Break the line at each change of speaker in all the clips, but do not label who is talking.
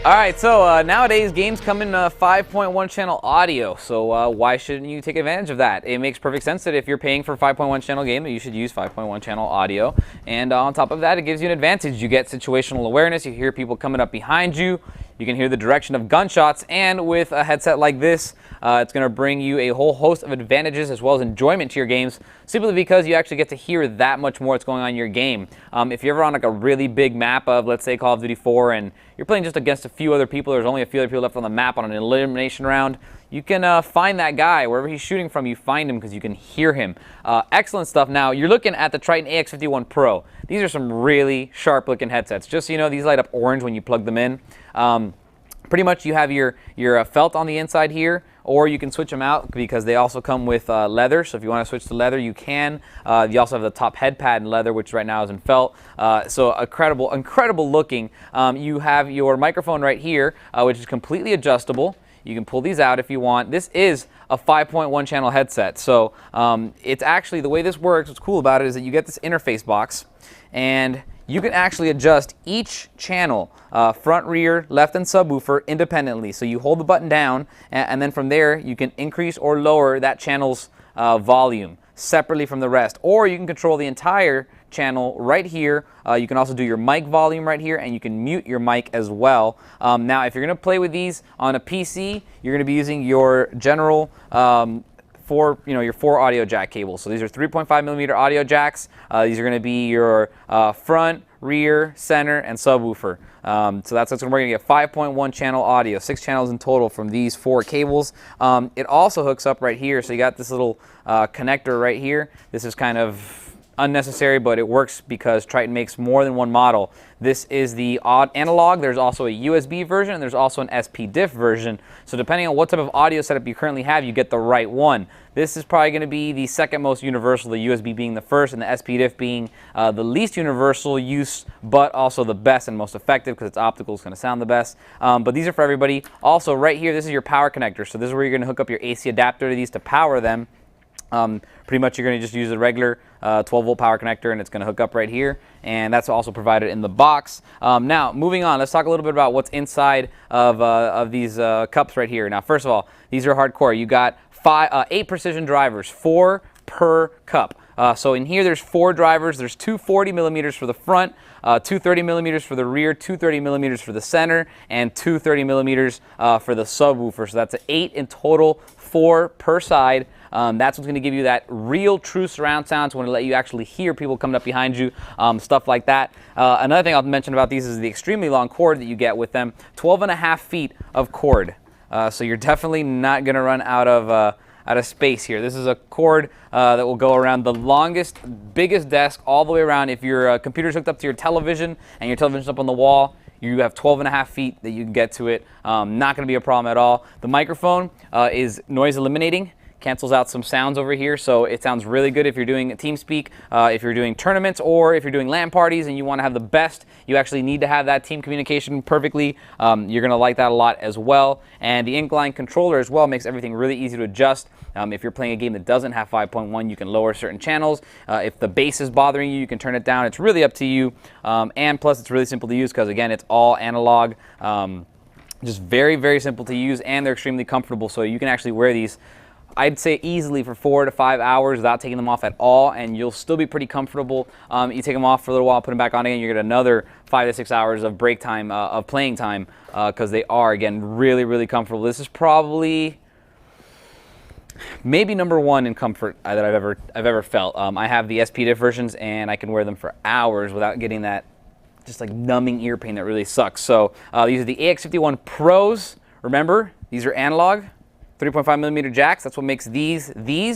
All right, so nowadays games come in 5.1 channel audio, so why shouldn't you take advantage of that? It makes perfect sense that if you're paying for a 5.1 channel game, that you should use 5.1 channel audio. And on top of that, it gives you an advantage. You get situational awareness. You hear people coming up behind you. You can hear the direction of gunshots, and with a headset like this, it's going to bring you a whole host of advantages as well as enjoyment to your games, simply because you actually get to hear that much more what's going on in your game. If you're ever on like a really big map of, let's say, Call of Duty 4, and you're playing just against a few other people, there's only a few other people left on the map on an elimination round, you can find that guy. Wherever he's shooting from, you find him because you can hear him. Excellent stuff. Now, you're looking at the Tritton AX Pro. These are some really sharp-looking headsets. Just so you know, these light up orange when you plug them in. Pretty much you have your felt on the inside here, or you can switch them out because they also come with leather. So if you want to switch to leather, you can. You also have the top head pad in leather, which right now is in felt. So incredible looking. You have your microphone right here, which is completely adjustable. You can pull these out if you want. This is a 5.1 channel headset. So it's actually, the way this works, what's cool about it is that you get this interface box, and you can actually adjust each channel, front, rear, left, and subwoofer independently. So you hold the button down, and then from there, you can increase or lower that channel's volume separately from the rest. Or you can control the entire channel right here. You can also do your mic volume right here, and you can mute your mic as well. Now, if you're going to play with these on a PC, you're going to be using your general your 4 audio jack cables. So these are 3.5mm audio jacks. These are going to be your front, rear, center, and subwoofer. So that's we're going to get 5.1 channel audio, 6 channels in total from these 4 cables. It also hooks up right here. So you got this little connector right here. This is kind of unnecessary, but it works because Tritton makes more than one model. This is the odd analog. There's also a USB version, and there's also an SP-diff version. So depending on what type of audio setup you currently have, you get the right one. This is probably going to be the second most universal, the USB being the first, and the SP-diff being the least universal use, but also the best and most effective because it's optical. It's going to sound the best. But these are for everybody. Also, right here, this is your power connector. So this is where you're going to hook up your AC adapter to these to power them. Pretty much you're going to just use a regular 12-volt power connector, and it's going to hook up right here, and that's also provided in the box. Now, moving on, let's talk a little bit about what's inside of these cups right here. Now, first of all, these are hardcore. You got 8 precision drivers, 4 per cup. So in here, there's 4 drivers. There's 2 40mm for the front, 2 30mm for the rear, 2 30mm for the center, and 2 30mm for the subwoofer. So that's 8 in total, 4 per side. That's what's going to give you that real true surround sound. It's going to let you actually hear people coming up behind you, stuff like that. Another thing I'll mention about these is the extremely long cord that you get with them, 12.5 feet of cord. So you're definitely not going to run out of space here. This is a cord that will go around the longest, biggest desk all the way around. If your computer's hooked up to your television and your television's up on the wall, you have 12.5 feet that you can get to it. Not going to be a problem at all. The microphone is noise eliminating. Cancels out some sounds over here, so it sounds really good if you're doing TeamSpeak, if you're doing tournaments, or if you're doing LAN parties and you want to have the best. You actually need to have that team communication perfectly. You're going to like that a lot as well. And the inline controller as well makes everything really easy to adjust. If you're playing a game that doesn't have 5.1, you can lower certain channels. If the bass is bothering you, you can turn it down. It's really up to you. And plus, it's really simple to use because, again, it's all analog. Just very, very simple to use, and they're extremely comfortable. So you can actually wear these, I'd say, easily for 4 to 5 hours without taking them off at all, and you'll still be pretty comfortable. You take them off for a little while, put them back on again, you get another 5 to 6 hours of break time, of playing time, because they are, again, really, really comfortable. This is probably maybe #1 in comfort that I've ever felt. I have the SP-diff versions, and I can wear them for hours without getting that just like numbing ear pain that really sucks. So these are the AX51 Pros. Remember, these are analog. 3.5mm jacks, that's what makes these. They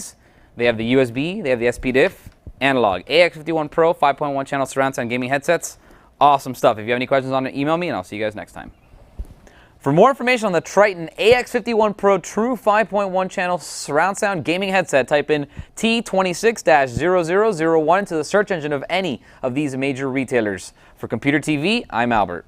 have the USB, they have the SP-diff, analog. AX51 Pro, 5.1 channel surround sound gaming headsets. Awesome stuff. If you have any questions on it, email me, and I'll see you guys next time. For more information on the Tritton AX51 Pro True 5.1 channel surround sound gaming headset, type in T26-0001 into the search engine of any of these major retailers. For Computer TV, I'm Albert.